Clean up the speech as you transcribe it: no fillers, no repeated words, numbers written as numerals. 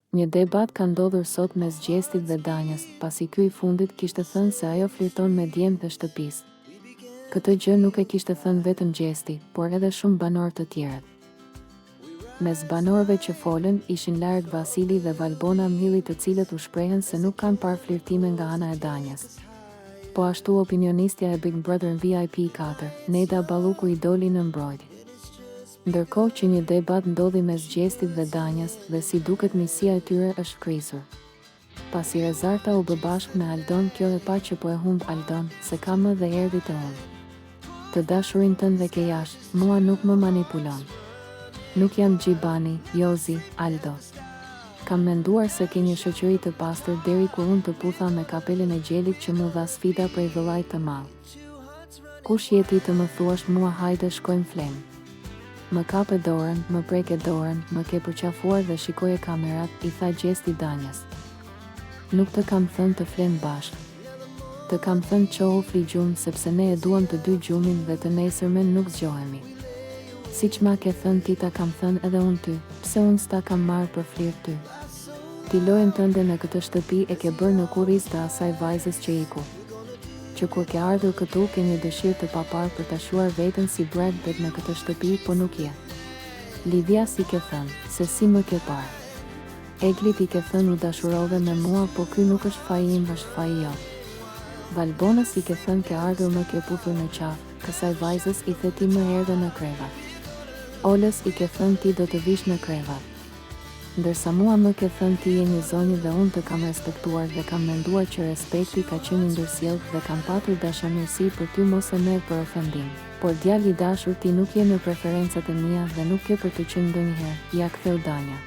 Një debat ka ndodhur sot mes Gjestit dhe Danjës, pasi ky i fundit kishte thënë se ajo flirton me djemtë e shtëpisë. Këtë gjë nuk e kishte thënë vetëm Gjesti, por edhe shumë banor të tjerët. Mes banorëve që folën ishin larg Vasili dhe Valbona Milli, të cilët u shprehen se nuk kanë parë flirtime nga ana e Danjës. Po ashtu opinionistja e Big Brother VIP 4, Neda Balluku, i doli në mbrojtje. Ndërkohë që një debat ndodhi mes Gjestit dhe Danjës, dhe si duket misia e tyre është krisur. Pasi Rezarta u bë bashkë me Aldon, kjo e pa që po e humb Aldon, se ka më dhe erdhi të unë. Të dashurin tënd dhe ke jashtë, mua nuk më manipulon. Nuk jam Gjibani, Jozi, Aldo. Kam menduar se ke një shoqëri të pastër deri kur unë të putha me kapelen e gjelit që mu dha sfida prej vëllait të madh. Kush je ti të më thuash mua hajde shkojmë flem? Më kape dorën, më preke dorën, më ke përqafuar dhe shikoje kamerat, i tha Gjesti Danjës. Nuk të kam thënë të flen bashkë. Të kam thënë qohu fli gjumë, sepse ne e duam të dy gjumin dhe të nesërmen nuk zgjohemi. Siç ma ke thënë ti ta kam thënë edhe unë ty, pse unë s'ta kam marrë për flirt ty. Ti lojën tënde në këtë shtëpi e ke bërë në kurriz të asaj vajzës që iku. Që kur ke ardhur këtu ke një dëshirë të papar për ta shuar veten si Brad Pitt në këtë shtëpi, po nuk je. Livia si ke thënë, se si më ke parë. Eglit i ke thënë u dashurove me mua, po ky nuk është faji im, është faji jo. Valbona si ke thënë ke ardhur më ke puthur në qafë, kësaj vajzës i the ti më erdhe në krevat. Olës i ke thënë ti do të vish në krevat. Ndërsa mua më ke thënë ti je një zonjë dhe unë të kam respektuar dhe kam menduar që respekti ka qenë ndërsjellë dhe kam patur dashamirësi për ty, mos e merr për ofendim. Por djalë i dashur, ti nuk je në preferencat e mia dhe nuk ke për të qenë ndonjëherë, ja ktheu Danja.